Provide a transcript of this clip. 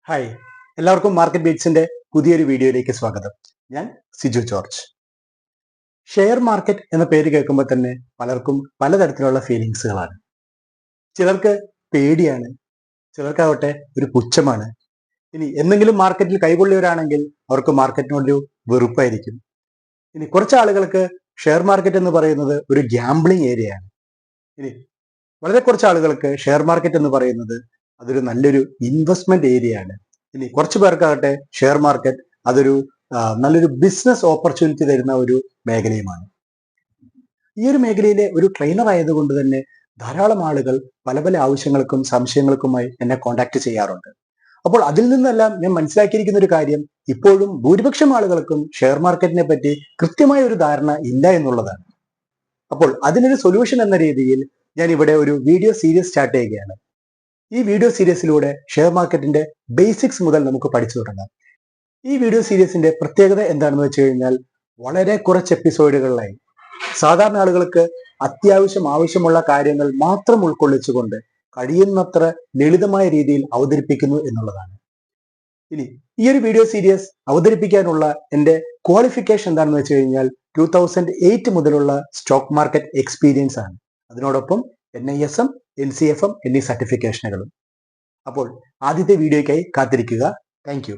Hi, എല്ലാവർക്കും market ബീറ്റ്സിന്റെ പുതിയൊരു വീഡിയോയിലേക്ക് സ്വാഗതം. ഞാൻ സിജു ജോർജ്. ഷെയർ മാർക്കറ്റ് എന്ന പേര് കേൾക്കുമ്പോൾ തന്നെ പലർക്കും പലതരത്തിലുള്ള ഫീലിങ്സുകളാണ്. ചിലർക്ക് പേടിയാണ്, ചിലർക്കാവട്ടെ ഒരു പുച്ഛമാണ്. ഇനി എന്തെങ്കിലും മാർക്കറ്റിൽ കൈകൊള്ളിയവരാണെങ്കിൽ അവർക്ക് മാർക്കറ്റിനോടൊരു വെറുപ്പായിരിക്കും. ഇനി കുറച്ച് ആളുകൾക്ക് ഷെയർ മാർക്കറ്റ് എന്ന് പറയുന്നത് ഒരു ഗ്യാംബ്ലിംഗ് ഏരിയയാണ്. ഇനി വളരെ കുറച്ച് ആളുകൾക്ക് ഷെയർ മാർക്കറ്റ് എന്ന് പറയുന്നത് അതൊരു നല്ലൊരു ഇൻവെസ്റ്റ്മെന്റ് ഏരിയ ആണ്. ഇനി കുറച്ച് പേർക്കാകട്ടെ ഷെയർ മാർക്കറ്റ് അതൊരു നല്ലൊരു ബിസിനസ് ഓപ്പർച്യൂണിറ്റി തരുന്ന ഒരു മേഖലയുമാണ്. ഈ ഒരു മേഖലയിലെ ഒരു ട്രെയിനർ ആയതുകൊണ്ട് തന്നെ ധാരാളം ആളുകൾ പല പല ആവശ്യങ്ങൾക്കും സംശയങ്ങൾക്കുമായി എന്നെ കോൺടാക്ട് ചെയ്യാറുണ്ട്. അപ്പോൾ അതിൽ നിന്നെല്ലാം ഞാൻ മനസ്സിലാക്കിയിരിക്കുന്ന ഒരു കാര്യം, ഇപ്പോഴും ഭൂരിപക്ഷം ആളുകൾക്കും ഷെയർ മാർക്കറ്റിനെ പറ്റി കൃത്യമായ ഒരു ധാരണ ഇല്ല എന്നുള്ളതാണ്. അപ്പോൾ അതിനൊരു സൊല്യൂഷൻ എന്ന രീതിയിൽ ഞാൻ ഇവിടെ ഒരു വീഡിയോ സീരീസ് സ്റ്റാർട്ട് ചെയ്യുകയാണ്. ഈ വീഡിയോ സീരീസിലൂടെ ഷെയർ മാർക്കറ്റിന്റെ ബേസിക്സ് മുതൽ നമുക്ക് പഠിച്ചു തുടങ്ങാം. ഈ വീഡിയോ സീരീസിന്റെ പ്രത്യേകത എന്താണെന്ന് വെച്ച് കഴിഞ്ഞാൽ, വളരെ കുറച്ച് എപ്പിസോഡുകളിലായി സാധാരണ ആളുകൾക്ക് ആവശ്യമുള്ള കാര്യങ്ങൾ മാത്രം ഉൾക്കൊള്ളിച്ചുകൊണ്ട് കഴിയുന്നത്ര ലളിതമായ രീതിയിൽ അവതരിപ്പിക്കുന്നു എന്നുള്ളതാണ്. ഇനി ഈ ഒരു വീഡിയോ സീരീസ് അവതരിപ്പിക്കാനുള്ള എൻ്റെ ക്വാളിഫിക്കേഷൻ എന്താണെന്ന് വെച്ച് കഴിഞ്ഞാൽ 2008 മുതലുള്ള സ്റ്റോക്ക് മാർക്കറ്റ് എക്സ്പീരിയൻസ് ആണ്. അതിനോടൊപ്പം NISM, NCFM എന്നീ സർട്ടിഫിക്കേഷനുകളും. അപ്പോൾ ആദ്യത്തെ വീഡിയോയ്ക്കായി കാത്തിരിക്കുക. Thank you.